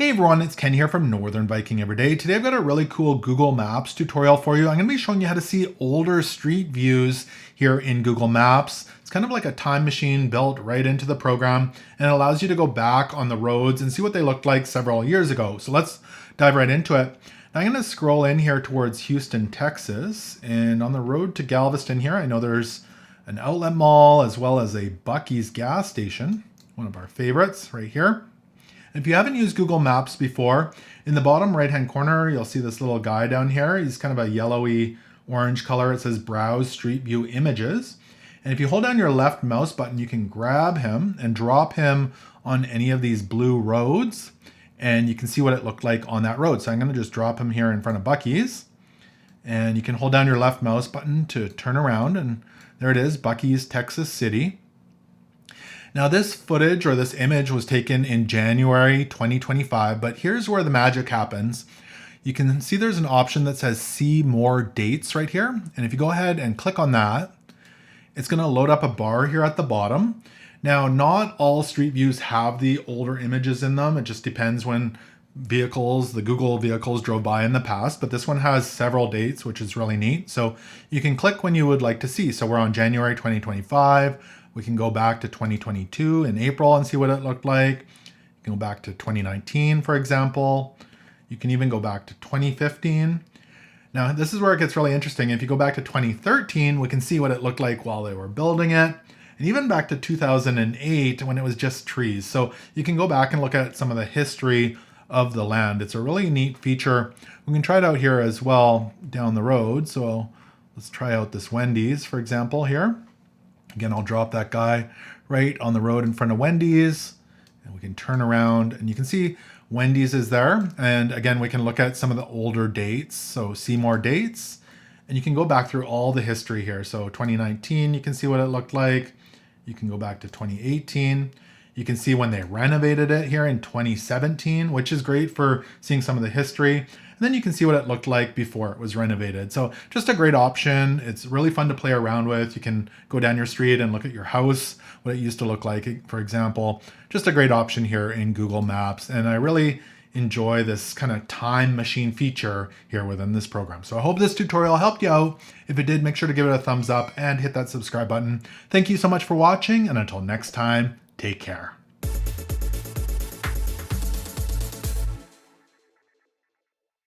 Hey everyone, it's Ken here from Northern Viking Everyday. Today I've got a really cool Google Maps tutorial for you. I'm going to be showing you how to see older street views here in Google Maps. It's kind of like a time machine built right into the program, and it allows you to go back on the roads and see what they looked like several years ago. So let's dive right into it. Now I'm going to scroll in here towards Houston, Texas, and on the road to Galveston here, I know there's an outlet mall as well as a Buc-ee's gas station, one of our favorites right here. If you haven't used Google Maps before, in the bottom right-hand corner, you'll see this little guy down here. He's kind of a yellowy orange color. It says Browse Street View Images. And if you hold down your left mouse button, you can grab him and drop him on any of these blue roads. And you can see what it looked like on that road. So I'm going to just drop him here in front of Buc-ee's. And you can hold down your left mouse button to turn around. And there it is, Buc-ee's, Texas City. Now this footage or this image was taken in January 2025, but here's where the magic happens. You can see there's an option that says see more dates right here. And if you go ahead and click on that, it's going to load up a bar here at the bottom. Now, not all street views have the older images in them. It just depends when the Google vehicles drove by in the past, but this one has several dates, which is really neat. So you can click when you would like to see. So we're on January 2025. We can go back to 2022 in April and see what it looked like. You can go back to 2019, for example. You can even go back to 2015. Now, this is where it gets really interesting. If you go back to 2013, we can see what it looked like while they were building it. And even back to 2008 when it was just trees. So you can go back and look at some of the history of the land. It's a really neat feature. We can try it out here as well down the road. So let's try out this Wendy's, for example, here. Again, I'll drop that guy right on the road in front of Wendy's, and we can turn around and you can see Wendy's is there. And again, we can look at some of the older dates. So see more dates, and you can go back through all the history here. So 2019, you can see what it looked like. You can go back to 2018. You can see when they renovated it here in 2017, which is great for seeing some of the history. And then you can see what it looked like before it was renovated. So just a great option. It's really fun to play around with. You can go down your street and look at your house, what it used to look like, for example. Just a great option here in Google Maps. And I really enjoy this kind of time machine feature here within this program. So I hope this tutorial helped you out. If it did, make sure to give it a thumbs up and hit that subscribe button. Thank you so much for watching, and until next time, take care.